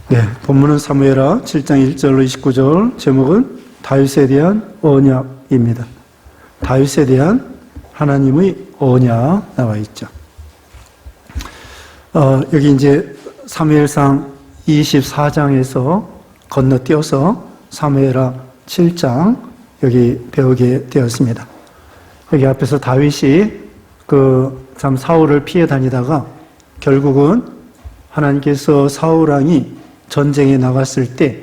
네, 본문은 사무엘하 7장 1절로 29절, 제목은 다윗에 대한 언약입니다. 다윗에 대한 하나님의 언약 나와 있죠. 여기 이제 사무엘상 24장에서 건너뛰어서 사무엘하 7장 여기 배우게 되었습니다. 여기 앞에서 다윗이 참 사울을 피해 다니다가 결국은 하나님께서 사울 왕이 전쟁에 나갔을 때,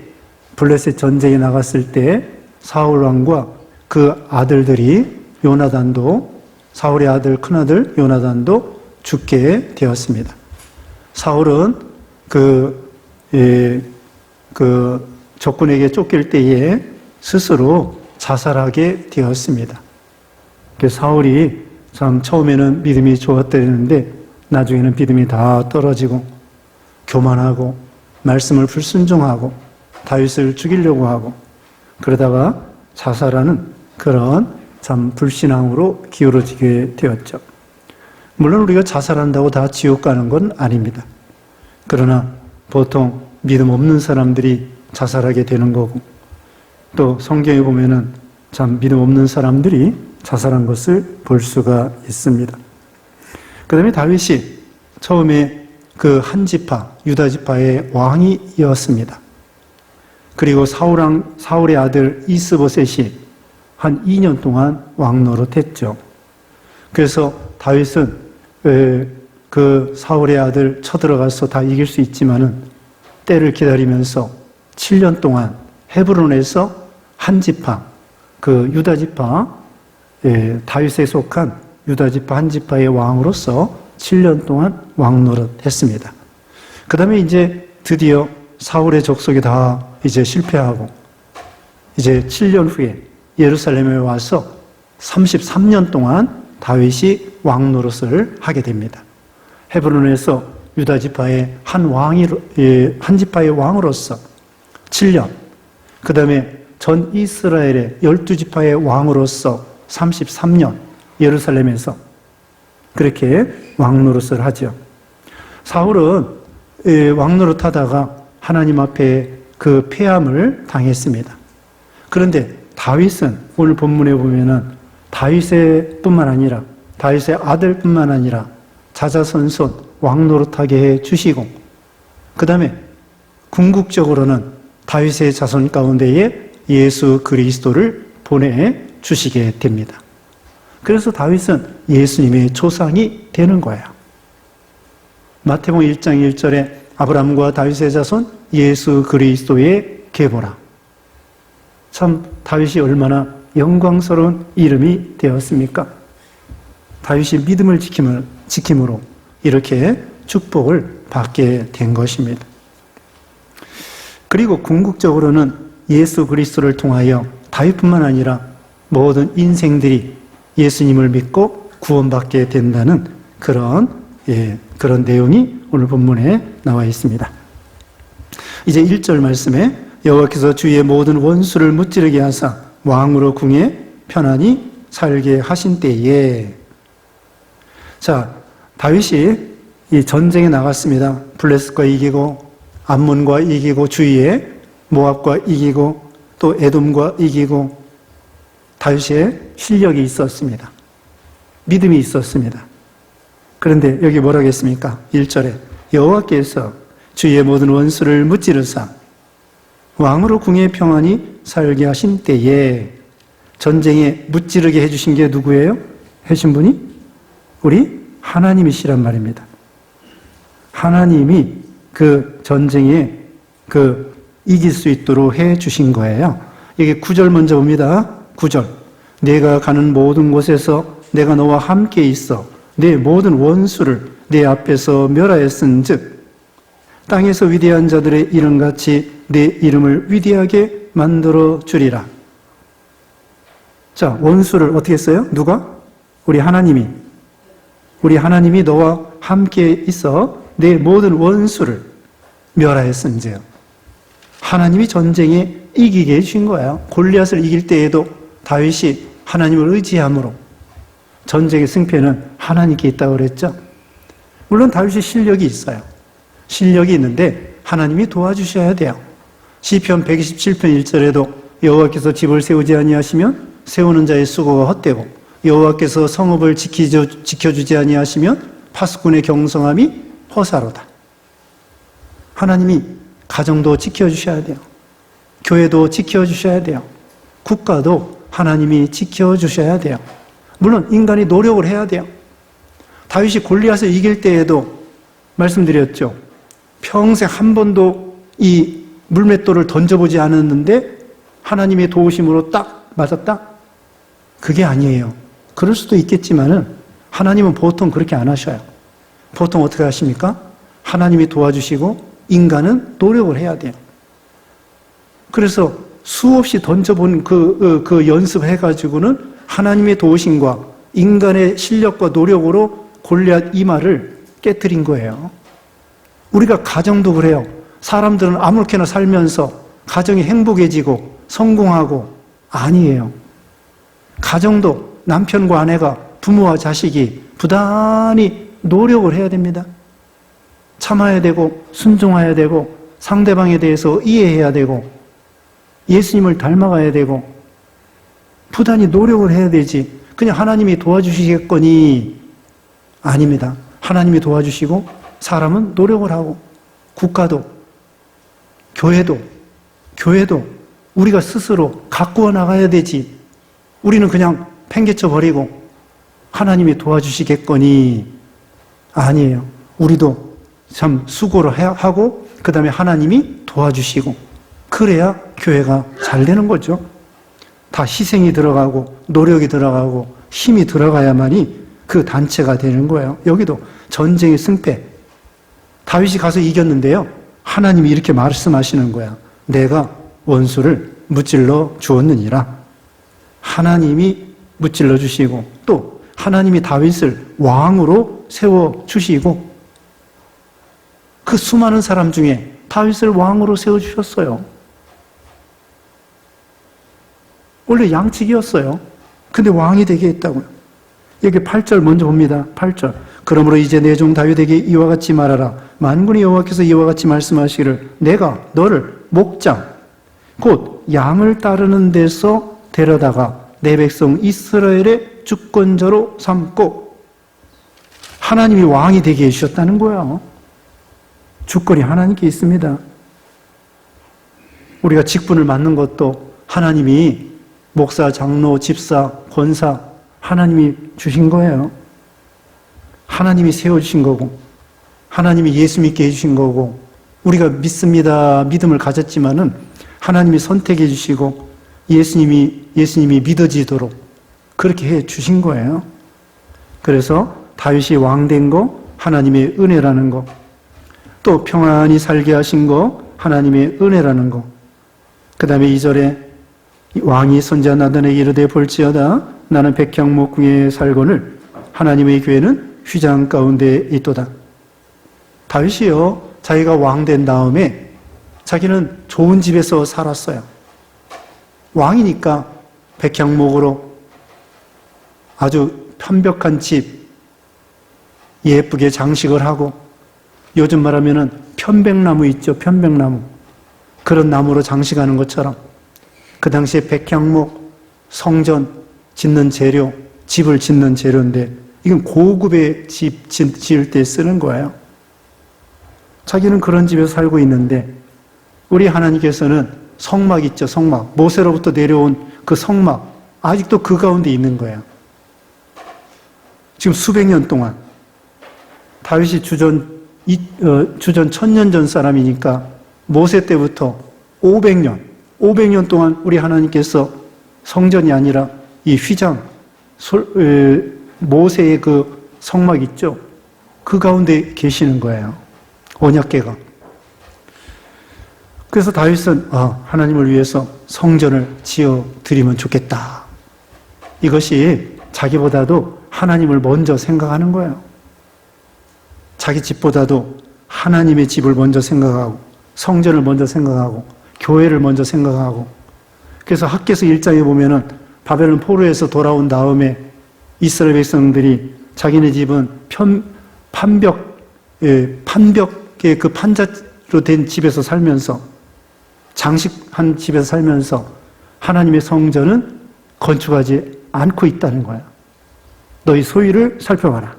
블레셋 전쟁에 나갔을 때 사울 왕과 그 아들들이 요나단도, 사울의 아들 큰아들 요나단도 죽게 되었습니다. 사울은 적군에게 쫓길 때에 스스로 자살하게 되었습니다. 사울이 참 처음에는 믿음이 좋았다는데 나중에는 믿음이 다 떨어지고 교만하고 말씀을 불순종하고 다윗을 죽이려고 하고 그러다가 자살하는 그런 참 불신앙으로 기울어지게 되었죠. 물론 우리가 자살한다고 다 지옥 가는 건 아닙니다. 그러나 보통 믿음 없는 사람들이 자살하게 되는 거고 또 성경에 보면은 참 믿음 없는 사람들이 자살한 것을 볼 수가 있습니다. 그 다음에 다윗이 처음에 그 한 지파, 유다 지파의 왕이었습니다. 그리고 사울의 아들 이스보셋이 한 2년 동안 왕 노릇했죠. 그래서 다윗은 그 사울의 아들 쳐들어가서 다 이길 수 있지만은 때를 기다리면서 7년 동안 헤브론에서 한 지파, 그 유다 지파, 다윗에 속한 유다 지파 한 지파의 왕으로서 7년 동안 왕 노릇했습니다. 그 다음에 이제 드디어 사울의 족속이 다 이제 실패하고 이제 7년 후에 예루살렘에 와서 33년 동안 다윗이 왕 노릇을 하게 됩니다. 헤브론에서 유다 지파의 한 지파의 왕으로서 7년, 그 다음에 전 이스라엘의 12지파의 왕으로서 33년 예루살렘에서 그렇게 왕 노릇을 하죠. 사울은 왕 노릇하다가 하나님 앞에 그 패함을 당했습니다. 그런데 다윗은 오늘 본문에 보면은 다윗의 뿐만 아니라 다윗의 아들뿐만 아니라 자자손손 왕 노릇하게 해 주시고 그 다음에 궁극적으로는 다윗의 자손 가운데에 예수 그리스도를 보내주시게 됩니다. 그래서 다윗은 예수님의 조상이 되는 거예요. 마태복음 1장 1절에 아브라함과 다윗의 자손 예수 그리스도의 계보라. 참 다윗이 얼마나 영광스러운 이름이 되었습니까? 다윗이 믿음을 지킴으로 이렇게 축복을 받게 된 것입니다. 그리고 궁극적으로는 예수 그리스도를 통하여 다윗뿐만 아니라 모든 인생들이 예수님을 믿고 구원받게 된다는 그런 내용이 오늘 본문에 나와 있습니다. 이제 1절 말씀에 여호와께서 주의 모든 원수를 무찌르게 하사 왕으로 궁에 편안히 살게 하신 때에 자, 다윗이 이 전쟁에 나갔습니다. 블레셋과 이기고 암몬과 이기고 주위에 모압과 이기고 또 에돔과 이기고 다윗의 실력이 있었습니다. 믿음이 있었습니다. 그런데 여기 뭐라고 했습니까? 1절에 여호와께서 주의 모든 원수를 무찌르사 왕으로 궁에 평안히 살게 하신 때에 전쟁에 무찌르게 해주신 게 누구예요? 해신 분이 우리 하나님이시란 말입니다. 하나님이 그 전쟁에 이길 수 있도록 해주신 거예요. 여기 9절 먼저 봅니다. 9절 내가 가는 모든 곳에서 내가 너와 함께 있어 내 모든 원수를 내 앞에서 멸하였은즉 땅에서 위대한 자들의 이름같이 내 이름을 위대하게 만들어 주리라. 자, 원수를 어떻게 했어요? 누가? 우리 하나님이 너와 함께 있어 내 모든 원수를 멸하였은즉 하나님이 전쟁에 이기게 해주신 거예요. 골리앗을 이길 때에도 다윗이 하나님을 의지함으로 전쟁의 승패는 하나님께 있다고 그랬죠. 물론 다윗이 실력이 있어요. 실력이 있는데 하나님이 도와주셔야 돼요. 시편 127편 1절에도 여호와께서 집을 세우지 아니하시면 세우는 자의 수고가 헛되고 여호와께서 성읍을 지켜주지 아니하시면 파수꾼의 경성함이 허사로다. 하나님이 가정도 지켜주셔야 돼요. 교회도 지켜주셔야 돼요. 국가도 하나님이 지켜주셔야 돼요. 물론 인간이 노력을 해야 돼요. 다윗이 골리앗을 이길 때에도 말씀드렸죠. 평생 한 번도 이 물맷돌을 던져보지 않았는데 하나님의 도우심으로 딱 맞았다? 그게 아니에요. 그럴 수도 있겠지만은 하나님은 보통 그렇게 안 하셔요. 보통 어떻게 하십니까? 하나님이 도와주시고 인간은 노력을 해야 돼요. 그래서 수없이 던져본 그 연습해가지고는 하나님의 도우심과 인간의 실력과 노력으로 골리앗 이마를 깨뜨린 거예요. 우리가 가정도 그래요. 사람들은 아무렇게나 살면서 가정이 행복해지고 성공하고 아니에요. 가정도 남편과 아내가 부모와 자식이 부단히 노력을 해야 됩니다. 참아야 되고 순종해야 되고 상대방에 대해서 이해해야 되고 예수님을 닮아가야 되고 부단히 노력을 해야 되지. 그냥 하나님이 도와주시겠거니 아닙니다. 하나님이 도와주시고 사람은 노력을 하고 국가도 교회도 우리가 스스로 가꾸어 나가야 되지. 우리는 그냥 팽개쳐 버리고 하나님이 도와주시겠거니 아니에요. 우리도 참 수고를 하고 그 다음에 하나님이 도와주시고 그래야 교회가 잘 되는 거죠. 다 희생이 들어가고 노력이 들어가고 힘이 들어가야만이 그 단체가 되는 거예요. 여기도 전쟁의 승패. 다윗이 가서 이겼는데요. 하나님이 이렇게 말씀하시는 거야. 내가 원수를 무찔러 주었느니라. 하나님이 무찔러 주시고 또 하나님이 다윗을 왕으로 세워 주시고 그 수많은 사람 중에 다윗을 왕으로 세워 주셨어요. 원래 양측이었어요. 근데 왕이 되게 했다고요. 여기 8절 먼저 봅니다. 8절. 그러므로 이제 내 종 다윗에게 이와 같이 말하라. 만군의 여호와께서 이와 같이 말씀하시기를 내가 너를 목장 곧 양을 따르는 데서 데려다가 내 백성 이스라엘의 주권자로 삼고 하나님이 왕이 되게 해주셨다는 거예요. 주권이 하나님께 있습니다. 우리가 직분을 맡는 것도 하나님이 목사, 장로, 집사, 권사 하나님이 주신 거예요. 하나님이 세워주신 거고 하나님이 예수 믿게 해주신 거고 우리가 믿습니다. 믿음을 가졌지만은 하나님이 선택해 주시고 예수님이 믿어지도록 그렇게 해 주신 거예요. 그래서 다윗이 왕된 거 하나님의 은혜라는 거, 또 평안히 살게 하신 거 하나님의 은혜라는 거. 그 다음에 2절에 왕이 선지자 나단에게 이르되 볼지어다 나는 백향목 위에 살거늘 하나님의 교회는 휘장 가운데 있도다. 다윗이요 자기가 왕된 다음에 자기는 좋은 집에서 살았어요. 왕이니까 백향목으로 아주 편벽한 집 예쁘게 장식을 하고 요즘 말하면은 편백나무 있죠. 편백나무. 그런 나무로 장식하는 것처럼 그 당시에 백향목, 성전 짓는 재료, 집을 짓는 재료인데 이건 고급의 집 지을 때 쓰는 거예요. 자기는 그런 집에서 살고 있는데 우리 하나님께서는 성막 있죠. 성막. 모세로부터 내려온 그 성막 아직도 그 가운데 있는 거예요. 지금 수백 년 동안 다윗이 주전 1000년 전 사람이니까 모세 때부터 500년 동안 우리 하나님께서 성전이 아니라 이 휘장, 모세의 그 성막 있죠? 그 가운데 계시는 거예요. 언약궤가. 그래서 다윗은 하나님을 위해서 성전을 지어 드리면 좋겠다. 이것이 자기보다도 하나님을 먼저 생각하는 거예요. 자기 집보다도 하나님의 집을 먼저 생각하고 성전을 먼저 생각하고 교회를 먼저 생각하고 그래서 학개서 1장에 보면은 바벨론 포로에서 돌아온 다음에 이스라엘 백성들이 자기네 집은 판벽에 그 판자로 된 집에서 살면서, 장식한 집에서 살면서 하나님의 성전은 건축하지 않고 있다는 거야. 너희 소유를 살펴봐라.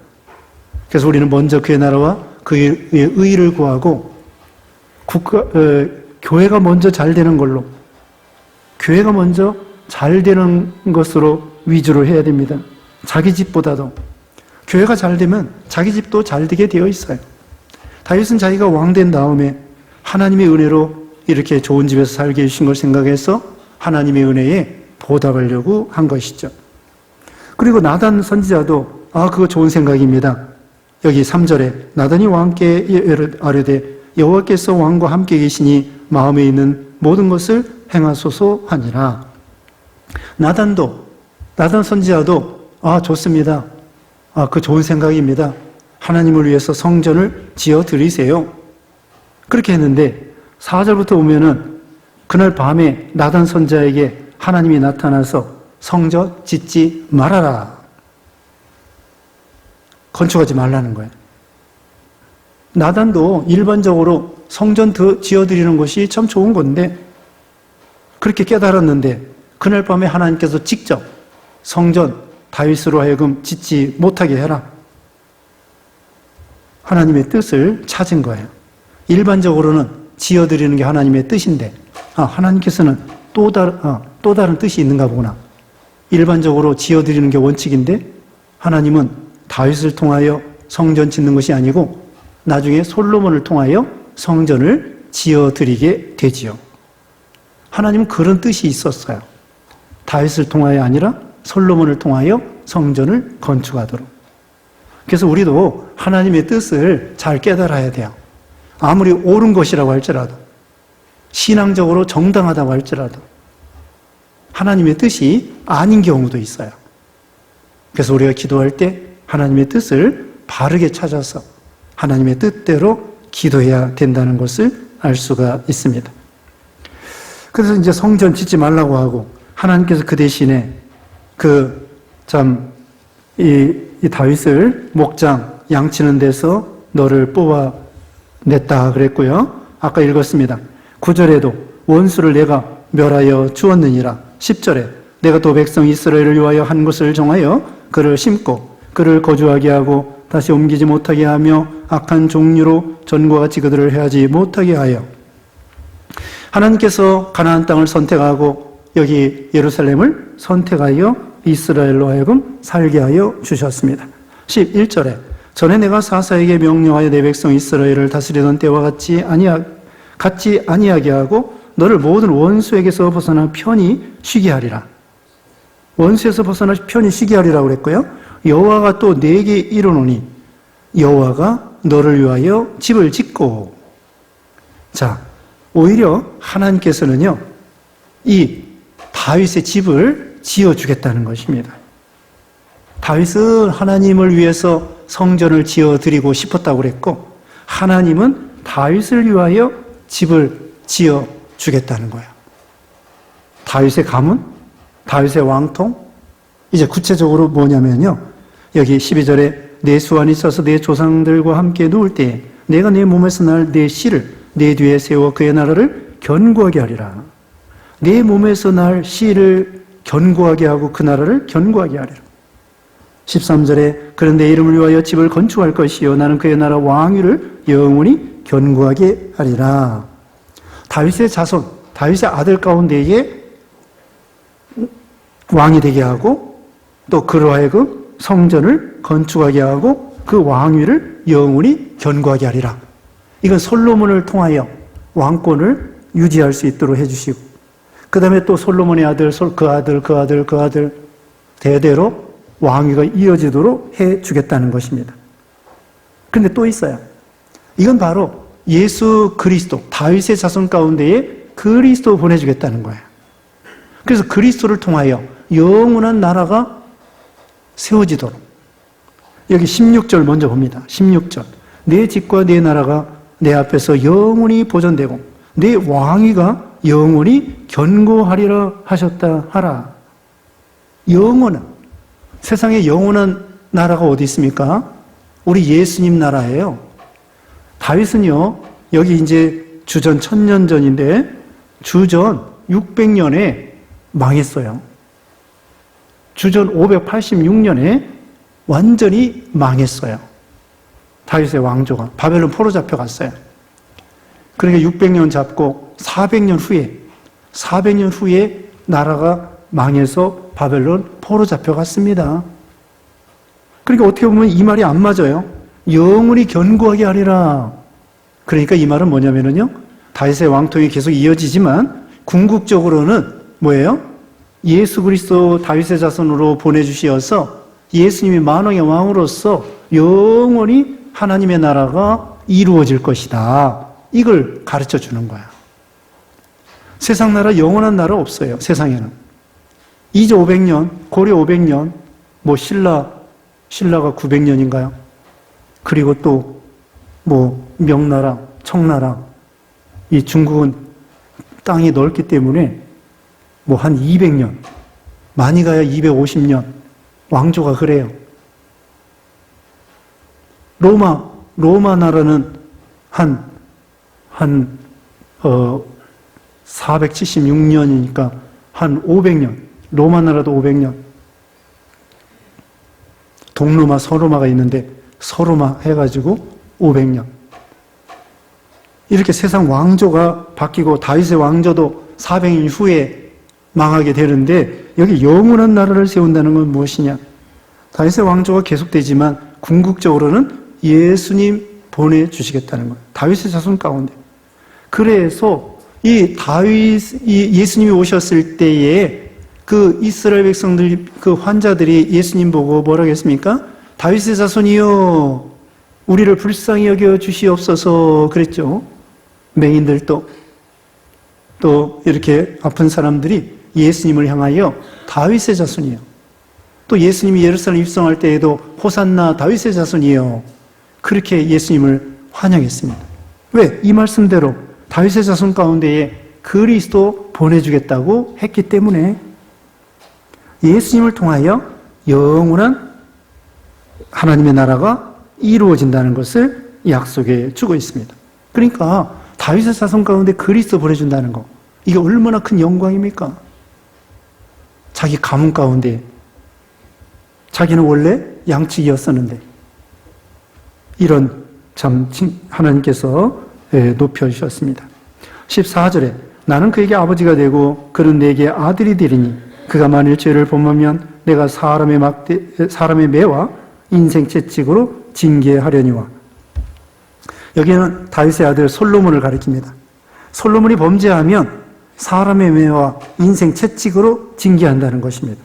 그래서 우리는 먼저 그의 나라와 그의 의를 구하고 교회가 먼저 잘 되는 걸로, 교회가 먼저 잘 되는 것으로 위주로 해야 됩니다. 자기 집보다도. 교회가 잘 되면 자기 집도 잘 되게 되어 있어요. 다윗은 자기가 왕 된 다음에 하나님의 은혜로 이렇게 좋은 집에서 살게 해주신 걸 생각해서 하나님의 은혜에 보답하려고 한 것이죠. 그리고 나단 선지자도 그거 좋은 생각입니다. 여기 3절에 나단이 왕께 아뢰되 여호와께서 왕과 함께 계시니 마음에 있는 모든 것을 행하소서 하니라. 나단 선지자도 좋습니다. 그 좋은 생각입니다. 하나님을 위해서 성전을 지어 드리세요. 그렇게 했는데 4절부터 보면은 그날 밤에 나단 선지자에게 하나님이 나타나서 성전 짓지 말아라. 건축하지 말라는 거예요. 나단도 일반적으로 성전 지어드리는 것이 참 좋은 건데 그렇게 깨달았는데 그날 밤에 하나님께서 직접 성전 다윗으로 하여금 짓지 못하게 해라. 하나님의 뜻을 찾은 거예요. 일반적으로는 지어드리는 게 하나님의 뜻인데 하나님께서는 또 다른 뜻이 있는가 보구나. 일반적으로 지어드리는 게 원칙인데 하나님은 다윗을 통하여 성전 짓는 것이 아니고 나중에 솔로몬을 통하여 성전을 지어드리게 되지요. 하나님은 그런 뜻이 있었어요. 다윗을 통하여 아니라 솔로몬을 통하여 성전을 건축하도록. 그래서 우리도 하나님의 뜻을 잘 깨달아야 돼요. 아무리 옳은 것이라고 할지라도, 신앙적으로 정당하다고 할지라도 하나님의 뜻이 아닌 경우도 있어요. 그래서 우리가 기도할 때 하나님의 뜻을 바르게 찾아서 하나님의 뜻대로 기도해야 된다는 것을 알 수가 있습니다. 그래서 이제 성전 짓지 말라고 하고 하나님께서 그 대신에 이 다윗을 목장 양치는 데서 너를 뽑아냈다 그랬고요. 아까 읽었습니다. 9절에도 원수를 내가 멸하여 주었느니라. 10절에 내가 또 백성 이스라엘을 위하여 한 곳을 정하여 그를 심고 그를 거주하게 하고 다시 옮기지 못하게 하며 악한 종류로 전과 같이 그들을 해하지 못하게 하여. 하나님께서 가나안 땅을 선택하고 여기 예루살렘을 선택하여 이스라엘로 하여금 살게 하여 주셨습니다. 11절에 전에 내가 사사에게 명령하여 내 백성 이스라엘을 다스리던 때와 같이 아니하게 하고 너를 모든 원수에게서 벗어나 편히 쉬게 하리라. 원수에서 벗어나 편히 쉬게 하리라고 그랬고요. 여호와가 또 내게 이르노니 여호와가 너를 위하여 집을 짓고. 자, 오히려 하나님께서는요 이 다윗의 집을 지어주겠다는 것입니다. 다윗은 하나님을 위해서 성전을 지어드리고 싶었다고 그랬고 하나님은 다윗을 위하여 집을 지어주겠다는 거예요. 다윗의 가문, 다윗의 왕통. 이제 구체적으로 뭐냐면요, 여기 12절에 내 수완이 있어서 내 조상들과 함께 누울 때에 내가 내 몸에서 날 내 씨를 내 뒤에 세워 그의 나라를 견고하게 하리라. 내 몸에서 날 씨를 견고하게 하고 그 나라를 견고하게 하리라. 13절에 그런 내 이름을 위하여 집을 건축할 것이요 나는 그의 나라 왕위를 영원히 견고하게 하리라. 다윗의 자손, 다윗의 아들 가운데에 왕이 되게 하고 또 그로 하여금 성전을 건축하게 하고 그 왕위를 영원히 견고하게 하리라. 이건 솔로몬을 통하여 왕권을 유지할 수 있도록 해주시고 그 다음에 또 솔로몬의 아들, 그 아들 대대로 왕위가 이어지도록 해주겠다는 것입니다. 그런데 또 있어요. 이건 바로 예수 그리스도, 다윗의 자손 가운데에 그리스도 보내주겠다는 거예요. 그래서 그리스도를 통하여 영원한 나라가 세워지도록. 여기 16절 먼저 봅니다. 16절. 내 집과 내 나라가 내 앞에서 영원히 보존되고 내 왕위가 영원히 견고하리라 하셨다 하라. 영원한, 세상에 영원한 나라가 어디 있습니까? 우리 예수님 나라예요. 다윗은요, 여기 이제 주전 1000년 전인데 주전 600년에 망했어요. 주전 586년에 완전히 망했어요. 다윗의 왕조가 바벨론 포로 잡혀갔어요. 그러니까 600년 잡고 400년 후에 나라가 망해서 바벨론 포로 잡혀갔습니다. 그러니까 어떻게 보면 이 말이 안 맞아요. 영원히 견고하게 하리라. 그러니까 이 말은 뭐냐면요, 다윗의 왕통이 계속 이어지지만 궁극적으로는 뭐예요? 예수 그리스도 다윗의 자손으로 보내주시어서 예수님이 만왕의 왕으로서 영원히 하나님의 나라가 이루어질 것이다. 이걸 가르쳐 주는 거야. 세상 나라, 영원한 나라 없어요. 세상에는. 이제 500년, 고려 500년, 뭐 신라가 900년인가요? 그리고 또 뭐 명나라, 청나라, 이 중국은 땅이 넓기 때문에 뭐 한 200년, 많이 가야 250년, 왕조가 그래요. 로마 나라는 476년이니까 한 500년, 로마 나라도 500년. 동로마, 서로마가 있는데 서로마 해가지고 500년. 이렇게 세상 왕조가 바뀌고 다윗의 왕조도 400년 후에 망하게 되는데 여기 영원한 나라를 세운다는 건 무엇이냐? 다윗의 왕조가 계속되지만 궁극적으로는 예수님 보내주시겠다는 거예요. 다윗의 자손 가운데. 그래서 이 예수님이 오셨을 때에 그 이스라엘 백성들, 그 환자들이 예수님 보고 뭐라고 했습니까? 다윗의 자손이여, 우리를 불쌍히 여겨 주시옵소서 그랬죠. 맹인들도 또 이렇게 아픈 사람들이 예수님을 향하여 다윗의 자손이요. 또 예수님이 예루살렘 입성할 때에도 호산나 다윗의 자손이요. 그렇게 예수님을 환영했습니다. 왜? 이 말씀대로 다윗의 자손 가운데에 그리스도 보내주겠다고 했기 때문에 예수님을 통하여 영원한 하나님의 나라가 이루어진다는 것을 약속해 주고 있습니다. 그러니까 다윗의 자손 가운데 그리스도 보내준다는 거, 이게 얼마나 큰 영광입니까? 자기 가문 가운데, 자기는 원래 양치기였었는데 이런 참 하나님께서 높여주셨습니다. 14절에 나는 그에게 아버지가 되고 그는 내게 아들이 되리니 그가 만일 죄를 범하면 내가 사람의 매와 인생 채찍으로 징계하려니와. 여기는 다윗의 아들 솔로몬을 가리킵니다. 솔로몬이 범죄하면 사람의 매와 인생 채찍으로 징계한다는 것입니다.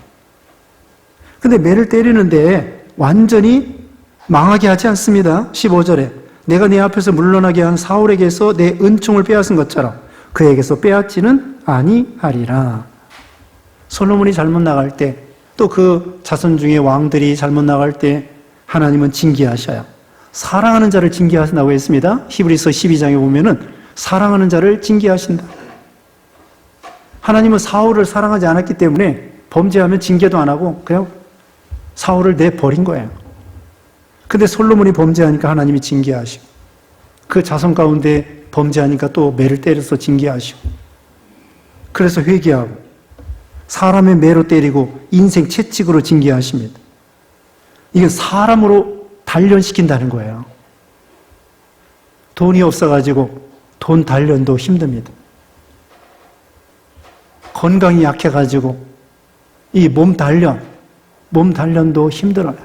근데 매를 때리는데 완전히 망하게 하지 않습니다. 15절에 내가 내 앞에서 물러나게 한 사울에게서 내 은총을 빼앗은 것처럼 그에게서 빼앗지는 아니하리라. 솔로몬이 잘못 나갈 때, 또 그 자손 중에 왕들이 잘못 나갈 때 하나님은 징계하셔요. 사랑하는 자를 징계하신다고 했습니다. 히브리서 12장에 보면은 사랑하는 자를 징계하신다. 하나님은 사울을 사랑하지 않았기 때문에 범죄하면 징계도 안 하고 그냥 사울을 내버린 거예요. 근데 솔로몬이 범죄하니까 하나님이 징계하시고, 그 자손 가운데 범죄하니까 또 매를 때려서 징계하시고, 그래서 회개하고 사람의 매로 때리고 인생 채찍으로 징계하십니다. 이게 사람으로 단련시킨다는 거예요. 돈이 없어가지고 돈 단련도 힘듭니다. 건강이 약해가지고 이 몸 단련도 힘들어요.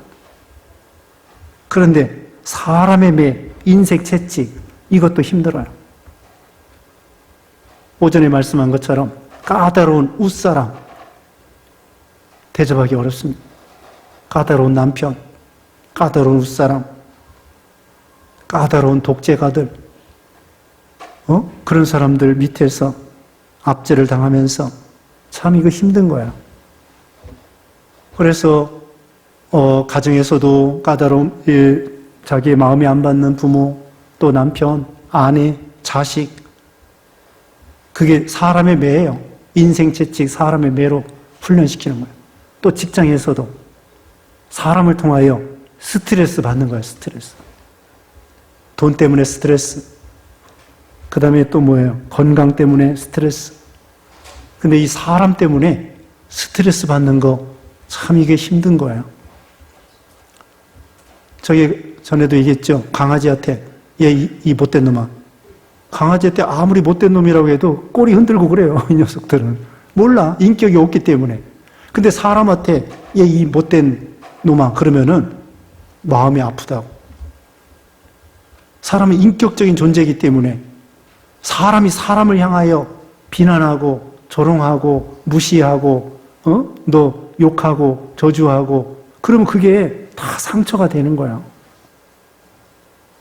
그런데 사람의 매, 인생 채찍, 이것도 힘들어요. 오전에 말씀한 것처럼 까다로운 웃사람 대접하기 어렵습니다. 까다로운 남편, 까다로운 웃사람, 까다로운 독재가들, 그런 사람들 밑에서 압제를 당하면서 참 이거 힘든 거야. 그래서 가정에서도 까다로운, 자기의 마음에 안 받는 부모, 또 남편, 아내, 자식, 그게 사람의 매예요. 인생 채찍, 사람의 매로 훈련시키는 거예요. 또 직장에서도 사람을 통하여 스트레스 받는 거예요. 스트레스. 돈 때문에 스트레스. 그 다음에 또 뭐예요? 건강 때문에 스트레스. 근데 이 사람 때문에 스트레스 받는 거 참 이게 힘든 거예요. 저기 전에도 얘기했죠. 강아지한테 이 못된 놈아. 강아지한테 아무리 못된 놈이라고 해도 꼬리 흔들고 그래요. 이 녀석들은. 몰라. 인격이 없기 때문에. 근데 사람한테 이 못된 놈아 그러면은 마음이 아프다고. 사람은 인격적인 존재이기 때문에 사람이 사람을 향하여 비난하고 조롱하고 무시하고 너 욕하고 저주하고 그러면 그게 다 상처가 되는 거야.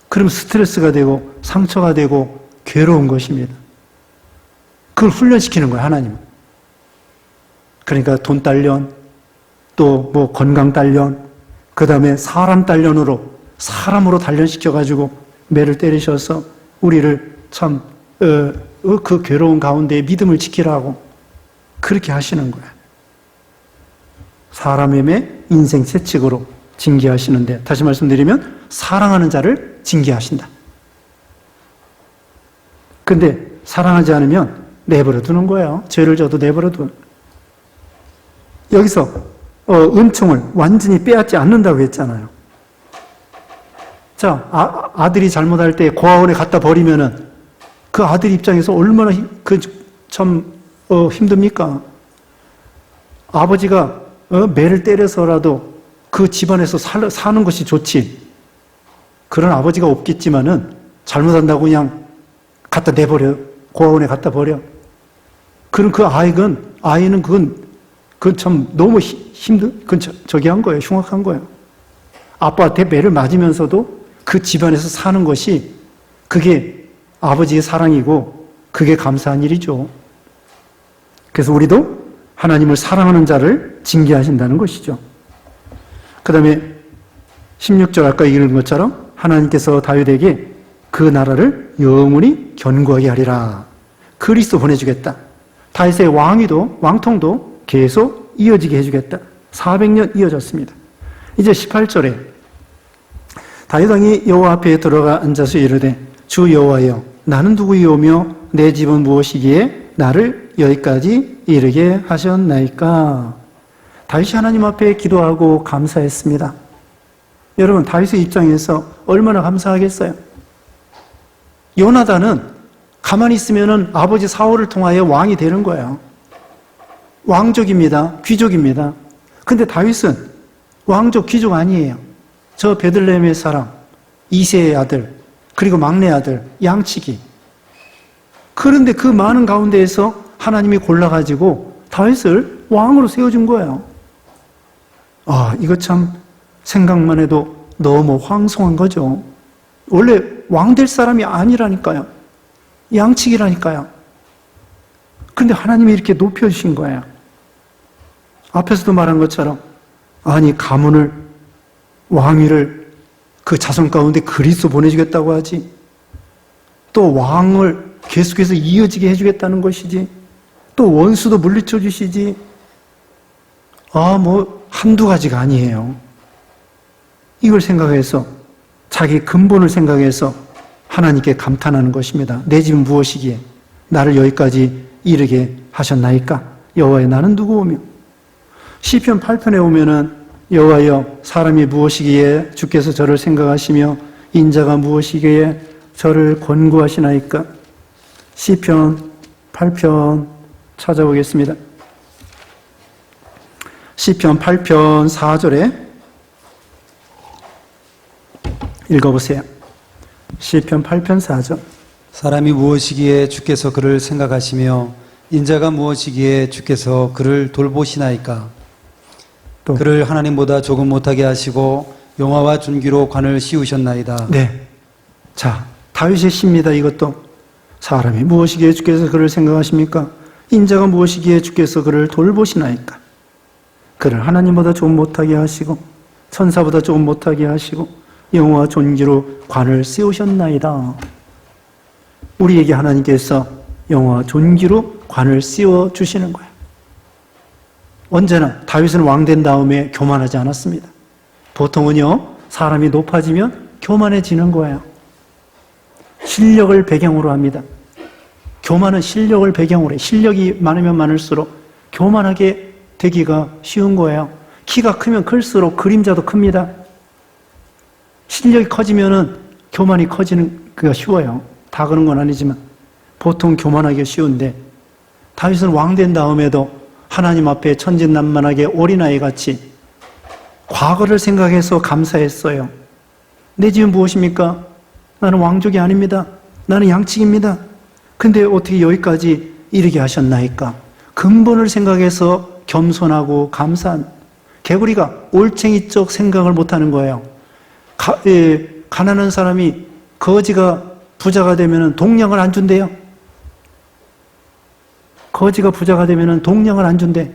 그럼 스트레스가 되고 상처가 되고 괴로운 것입니다. 그걸 훈련시키는 거야, 하나님은. 그러니까 돈 단련, 또 뭐 건강 단련, 그 다음에 사람 단련으로 사람으로 단련시켜가지고 매를 때리셔서 우리를 참 그 괴로운 가운데 믿음을 지키라고 그렇게 하시는 거야. 사람의 매 인생 채찍으로 징계하시는데, 다시 말씀드리면 사랑하는 자를 징계하신다. 근데 사랑하지 않으면 내버려 두는 거예요. 죄를 져도 내버려 두는. 여기서 은총을 완전히 빼앗지 않는다고 했잖아요. 자, 아들이 잘못할 때 고아원에 갖다 버리면은 그 아들 입장에서 얼마나 힘듭니까? 아버지가 매를 때려서라도 그 집안에서 사는 것이 좋지. 그런 아버지가 없겠지만은 잘못한다고 그냥 갖다 내버려. 고아원에 갖다 버려. 그럼 그 아이는 그건 참 너무 그건 저기 한 거예요. 흉악한 거예요. 아빠한테 매를 맞으면서도 그 집안에서 사는 것이 그게 아버지의 사랑이고 그게 감사한 일이죠. 그래서 우리도 하나님을 사랑하는 자를 징계하신다는 것이죠. 그 다음에 16절 아까 읽은 것처럼 하나님께서 다윗에게 그 나라를 영원히 견고하게 하리라. 그리스도 보내주겠다. 다윗의 왕통도 계속 이어지게 해주겠다. 400년 이어졌습니다. 이제 18절에 다윗 왕이 여호와 앞에 들어가 앉아서 이르되 주 여호와여 나는 누구이오며 내 집은 무엇이기에 나를 여기까지 이르게 하셨나이까. 다윗이 하나님 앞에 기도하고 감사했습니다. 여러분, 다윗의 입장에서 얼마나 감사하겠어요? 요나단은 가만히 있으면은 아버지 사울을 통하여 왕이 되는 거예요. 왕족입니다. 귀족입니다. 근데 다윗은 왕족, 귀족 아니에요. 저 베들레헴의 사람, 이새의 아들, 그리고 막내 아들, 양치기. 그런데 그 많은 가운데에서 하나님이 골라가지고 다윗을 왕으로 세워준 거예요. 이거 참 생각만 해도 너무 황송한 거죠. 원래 왕 될 사람이 아니라니까요. 양치기라니까요. 근데 하나님이 이렇게 높여주신 거예요. 앞에서도 말한 것처럼 가문을, 왕위를 그 자손 가운데 그리스도 보내주겠다고 하지. 또 왕을 계속해서 이어지게 해주겠다는 것이지. 또 원수도 물리쳐 주시지. 한두 가지가 아니에요. 이걸 생각해서 자기 근본을 생각해서 하나님께 감탄하는 것입니다. 내 집은 무엇이기에 나를 여기까지 이르게 하셨나이까? 여호와여 나는 누구오며. 시편 8편에 오면은 여호와여 사람이 무엇이기에 주께서 저를 생각하시며 인자가 무엇이기에 저를 권고하시나이까? 시편 8편 찾아보겠습니다. 시편 8편 4절에 읽어보세요. 시편 8편 4절. 사람이 무엇이기에 주께서 그를 생각하시며 인자가 무엇이기에 주께서 그를 돌보시나이까? 또. 그를 하나님보다 조금 못하게 하시고 용화와 존귀로 관을 씌우셨나이다. 네. 자, 다윗의 시입니다. 이것도. 사람이 무엇이기에 주께서 그를 생각하십니까? 인자가 무엇이기에 주께서 그를 돌보시나이까? 그를 하나님보다 조금 못하게 하시고 천사보다 조금 못하게 하시고 영화와 존귀로 관을 씌우셨나이다. 우리에게 하나님께서 영화와 존귀로 관을 씌워 주시는 거예요. 언제나 다윗은 왕된 다음에 교만하지 않았습니다. 보통은요, 사람이 높아지면 교만해지는 거예요. 실력을 배경으로 합니다. 교만은 실력을 배경으로 해. 실력이 많으면 많을수록 교만하게 되기가 쉬운 거예요. 키가 크면 클수록 그림자도 큽니다. 실력이 커지면은 교만이 커지는 게 쉬워요. 다 그런 건 아니지만 보통 교만하기가 쉬운데, 다윗은 왕 된 다음에도 하나님 앞에 천진난만하게 어린아이 같이 과거를 생각해서 감사했어요. 내 집은 무엇입니까? 나는 왕족이 아닙니다. 나는 양측입니다. 근데 어떻게 여기까지 이르게 하셨나이까? 근본을 생각해서 겸손하고 감사한, 개구리가 올챙이적 생각을 못하는 거예요. 가난한 사람이 거지가 부자가 되면 동량을 안 준대요. 거지가 부자가 되면 동량을 안 준대.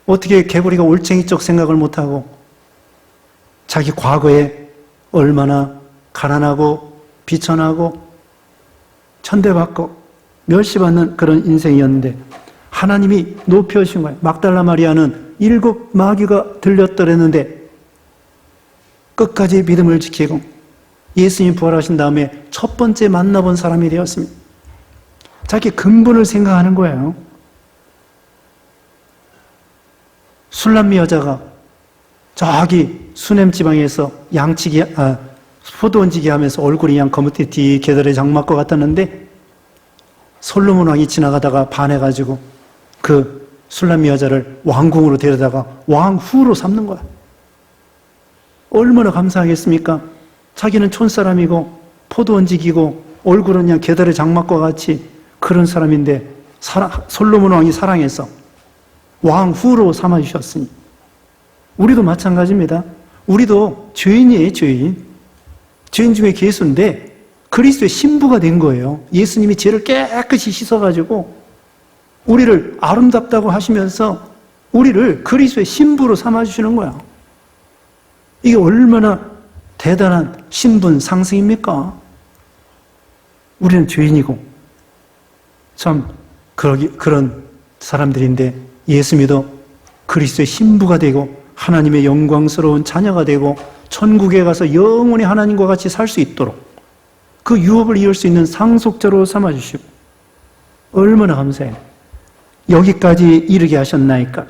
어떻게 개구리가 올챙이적 생각을 못하고 자기 과거에 얼마나 가난하고 비천하고 천대받고 멸시받는 그런 인생이었는데 하나님이 높여주신 거예요. 막달라 마리아는 7 마귀가 들렸더랬는데 끝까지 믿음을 지키고 예수님이 부활하신 다음에 첫 번째 만나본 사람이 되었습니다. 자기 근본을 생각하는 거예요. 술람미 여자가 저기 수냄 지방에서 포도 얹기기 하면서 얼굴이 그냥 거무튀튀 게달에 장막과 같았는데 솔로몬 왕이 지나가다가 반해가지고 그 술람미 여자를 왕궁으로 데려다가 왕후로 삼는 거야. 얼마나 감사하겠습니까? 자기는 촌사람이고 포도 얹기고 얼굴은 그냥 게달의 장막과 같이 그런 사람인데 솔로몬 왕이 사랑해서 왕후로 삼아주셨으니 우리도 마찬가지입니다. 우리도 죄인이에요. 죄인 중에 괴수인데 그리스도의 신부가 된 거예요. 예수님이 죄를 깨끗이 씻어가지고 우리를 아름답다고 하시면서 우리를 그리스도의 신부로 삼아주시는 거야. 이게 얼마나 대단한 신분 상승입니까? 우리는 죄인이고 참 그런 사람들인데 예수 믿어 그리스도의 신부가 되고 하나님의 영광스러운 자녀가 되고 천국에 가서 영원히 하나님과 같이 살 수 있도록 그 유업을 이을 수 있는 상속자로 삼아주시고 얼마나 감사해요. 여기까지 이르게 하셨나이까?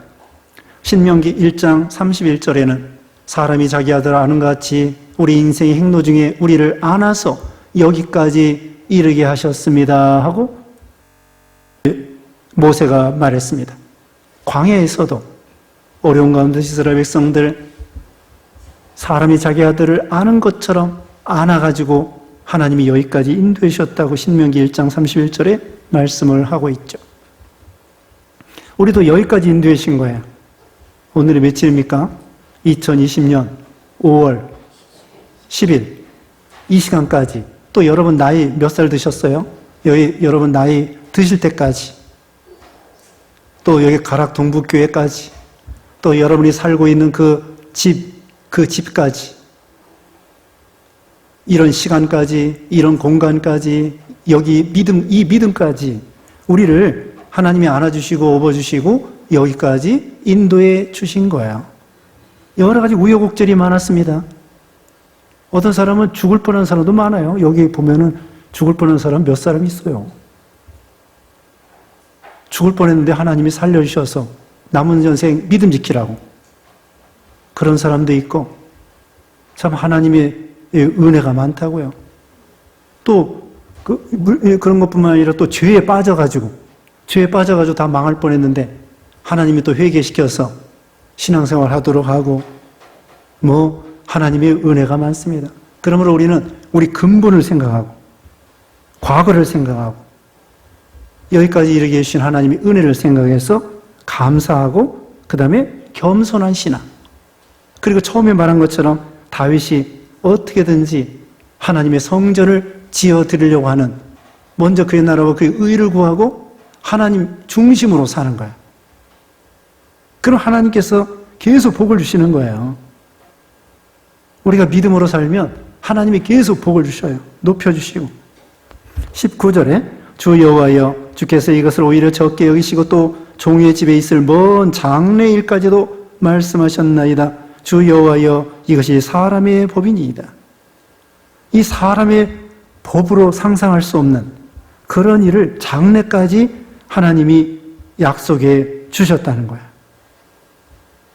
신명기 1장 31절에는 사람이 자기 아들 아는 것 같이 우리 인생의 행로 중에 우리를 안아서 여기까지 이르게 하셨습니다 하고 모세가 말했습니다. 광야에서도 어려운 가운데 이스라엘 백성들 사람이 자기 아들을 아는 것처럼 안아가지고 하나님이 여기까지 인도해 주셨다고 신명기 1장 31절에 말씀을 하고 있죠. 우리도 여기까지 인도해 주신 거예요. 오늘이 며칠입니까? 2020년 5월 10일 이 시간까지 또 여러분 나이 몇 살 드셨어요? 여러분 나이 드실 때까지 또 여기 가락 동북교회까지 또 여러분이 살고 있는 그 집까지 이런 시간까지 이런 공간까지 여기 이 믿음까지 우리를 하나님이 안아주시고 업어주시고 여기까지 인도해 주신 거예요. 여러 가지 우여곡절이 많았습니다. 어떤 사람은 죽을 뻔한 사람도 많아요. 여기 보면은 죽을 뻔한 사람 몇 사람 있어요. 죽을 뻔했는데 하나님이 살려주셔서 남은 전생 믿음 지키라고 그런 사람도 있고 참 하나님의 은혜가 많다고요. 또 그런 것뿐만 아니라 또 죄에 빠져가지고 다 망할 뻔했는데 하나님이 또 회개시켜서 신앙생활 하도록 하고 하나님의 은혜가 많습니다. 그러므로 우리는 우리 근본을 생각하고 과거를 생각하고 여기까지 이르게 해주신 하나님의 은혜를 생각해서 감사하고 그 다음에 겸손한 신앙. 그리고 처음에 말한 것처럼 다윗이 어떻게든지 하나님의 성전을 지어드리려고 하는 먼저 그의 나라와 그의 의를 구하고 하나님 중심으로 사는 거예요. 그럼 하나님께서 계속 복을 주시는 거예요. 우리가 믿음으로 살면 하나님이 계속 복을 주셔요. 높여주시고 19절에 주 여호와여 주께서 이것을 오히려 적게 여기시고 또 종의 집에 있을 먼 장래일까지도 말씀하셨나이다. 주 여호와여 이것이 사람의 법이니이다. 이 사람의 법으로 상상할 수 없는 그런 일을 장래까지 하나님이 약속해 주셨다는 거예요.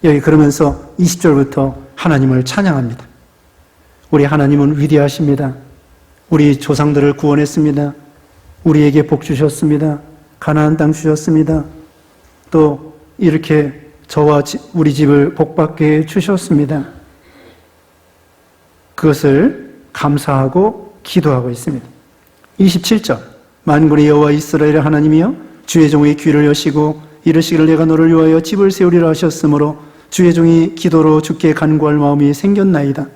여기 그러면서 20절부터 하나님을 찬양합니다. 우리 하나님은 위대하십니다. 우리 조상들을 구원했습니다. 우리에게 복 주셨습니다. 가나안 땅 주셨습니다. 또 이렇게 저와 우리 집을 복받게 주셨습니다. 그것을 감사하고 기도하고 있습니다. 27절 만군의 여호와 이스라엘의 하나님이여 주의 종의 귀를 여시고 이르시기를 내가 너를 위하여 집을 세우리라 하셨으므로 주의 종이 기도로 주께 간구할 마음이 생겼나이다.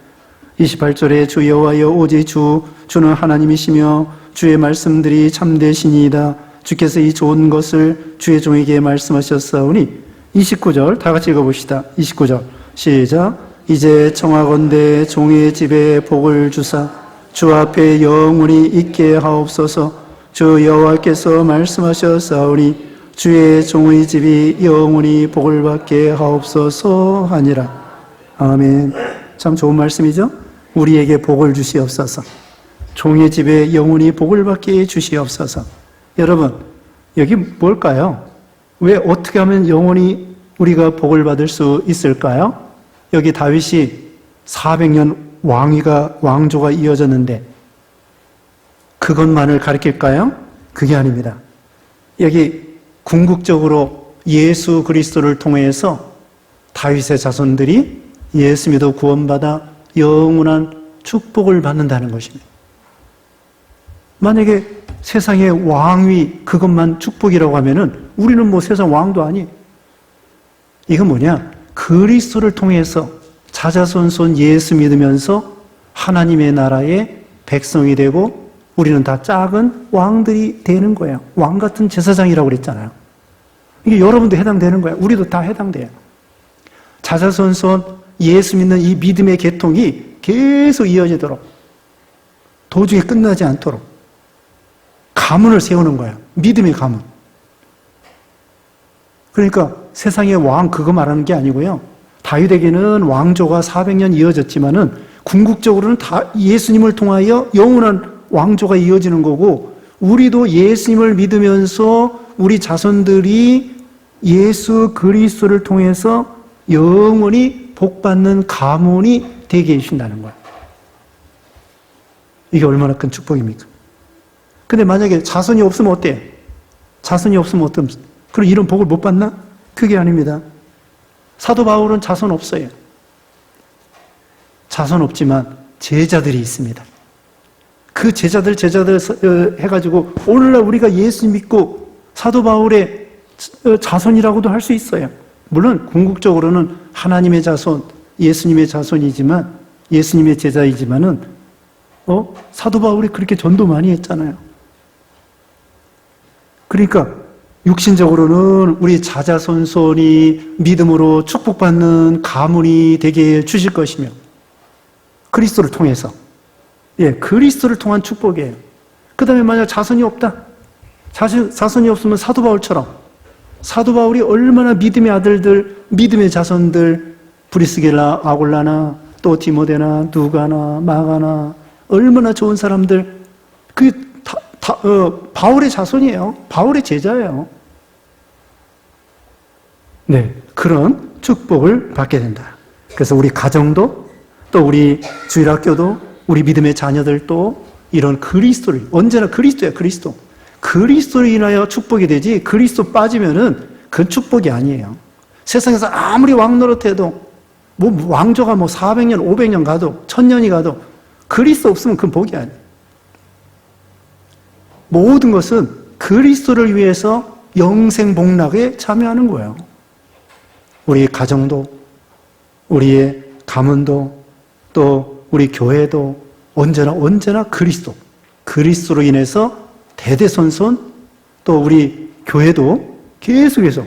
28절에 주 여호와여 오직 주는 하나님이시며 주의 말씀들이 참되시니이다. 주께서 이 좋은 것을 주의 종에게 말씀하셨사오니 29절 다 같이 읽어봅시다. 29절 시작. 이제 청하건대 종의 집에 복을 주사 주 앞에 영원히 있게 하옵소서. 주 여호와께서 말씀하셨사오니 주의 종의 집이 영원히 복을 받게 하옵소서 하니라. 아멘. 참 좋은 말씀이죠? 우리에게 복을 주시옵소서. 종의 집에 영원히 복을 받게 주시옵소서. 여러분, 여기 뭘까요? 왜 어떻게 하면 영원히 우리가 복을 받을 수 있을까요? 여기 다윗이 400년 왕조가 이어졌는데 그것만을 가리킬까요? 그게 아닙니다. 여기 궁극적으로 예수 그리스도를 통해서 다윗의 자손들이 예수 믿어 구원받아 영원한 축복을 받는다는 것입니다. 만약에 세상의 왕위 그것만 축복이라고 하면은 우리는 뭐 세상 왕도 아니에요. 이건 뭐냐? 그리스도를 통해서 자자손손 예수 믿으면서 하나님의 나라의 백성이 되고 우리는 다 작은 왕들이 되는 거예요. 왕 같은 제사장이라고 그랬잖아요. 이게 여러분도 해당되는 거예요. 우리도 다 해당돼요. 자자손손 예수 믿는 이 믿음의 계통이 계속 이어지도록 도중에 끝나지 않도록 가문을 세우는 거예요. 믿음의 가문. 그러니까 세상의 왕 그거 말하는 게 아니고요. 다윗에게는 왕조가 400년 이어졌지만은 궁극적으로는 다 예수님을 통하여 영원한 왕조가 이어지는 거고 우리도 예수님을 믿으면서 우리 자손들이 예수 그리스도를 통해서 영원히 복받는 가문이 되게 해주신다는 거예요. 이게 얼마나 큰 축복입니까? 근데 만약에 자손이 없으면 어때? 자손이 없으면 어떤? 그럼 이런 복을 못 받나? 그게 아닙니다. 사도 바울은 자손 없어요. 자손 없지만 제자들이 있습니다. 그 제자들 해가지고 오늘날 우리가 예수 믿고 사도 바울의 자손이라고도 할 수 있어요. 물론 궁극적으로는 하나님의 자손, 예수님의 자손이지만 예수님의 제자이지만은 사도 바울이 그렇게 전도 많이 했잖아요. 그러니까 육신적으로는 우리 자자손손이 믿음으로 축복받는 가문이 되게 주실 것이며 그리스도를 통해서 그리스도를 통한 축복이에요. 그 다음에 만약 자손이 없다. 자손이 없으면 사도 바울처럼 사도 바울이 얼마나 믿음의 아들들, 믿음의 자손들 브리스겔라, 아골라나 또 디모데나 누가나 마가나 얼마나 좋은 사람들 바울의 자손이에요. 바울의 제자예요. 네, 그런 축복을 받게 된다. 그래서 우리 가정도 또 우리 주일학교도 우리 믿음의 자녀들도 이런 그리스도를 언제나 그리스도야 그리스도. 그리스도로 인하여 축복이 되지 그리스도 빠지면은 그건 축복이 아니에요. 세상에서 아무리 왕 노릇해도 왕조가 400년, 500년 가도 1000년이 가도 그리스도 없으면 그건 복이 아니에요. 모든 것은 그리스도를 위해서 영생복락에 참여하는 거예요. 우리 가정도, 우리의 가문도, 또 우리 교회도 언제나 그리스도로 인해서 대대손손 또 우리 교회도 계속해서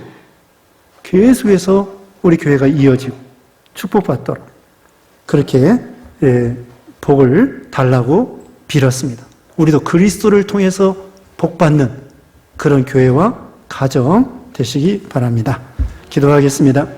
우리 교회가 이어지고 축복받도록 그렇게 복을 달라고 빌었습니다. 우리도 그리스도를 통해서 복받는 그런 교회와 가정 되시기 바랍니다. 기도하겠습니다.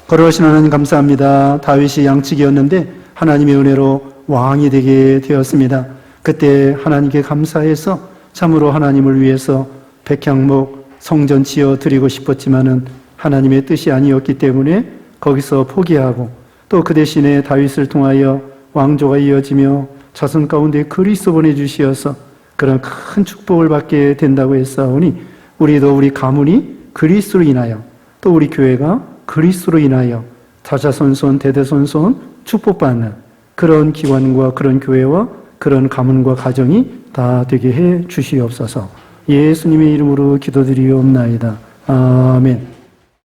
거룩하신 하나님 감사합니다. 다윗이 양측이었는데 하나님의 은혜로 왕이 되게 되었습니다. 그때 하나님께 감사해서 참으로 하나님을 위해서 백향목 성전 지어 드리고 싶었지만은 하나님의 뜻이 아니었기 때문에 거기서 포기하고 또 그 대신에 다윗을 통하여 왕조가 이어지며 자손 가운데 그리스도 보내주시어서 그런 큰 축복을 받게 된다고 했사오니 우리도 우리 가문이 그리스도로 인하여 또 우리 교회가 그리스도로 인하여 자자손손 대대손손 축복받는 그런 기관과 그런 교회와 그런 가문과 가정이 다 되게 해 주시옵소서. 예수님의 이름으로 기도드리옵나이다. 아멘.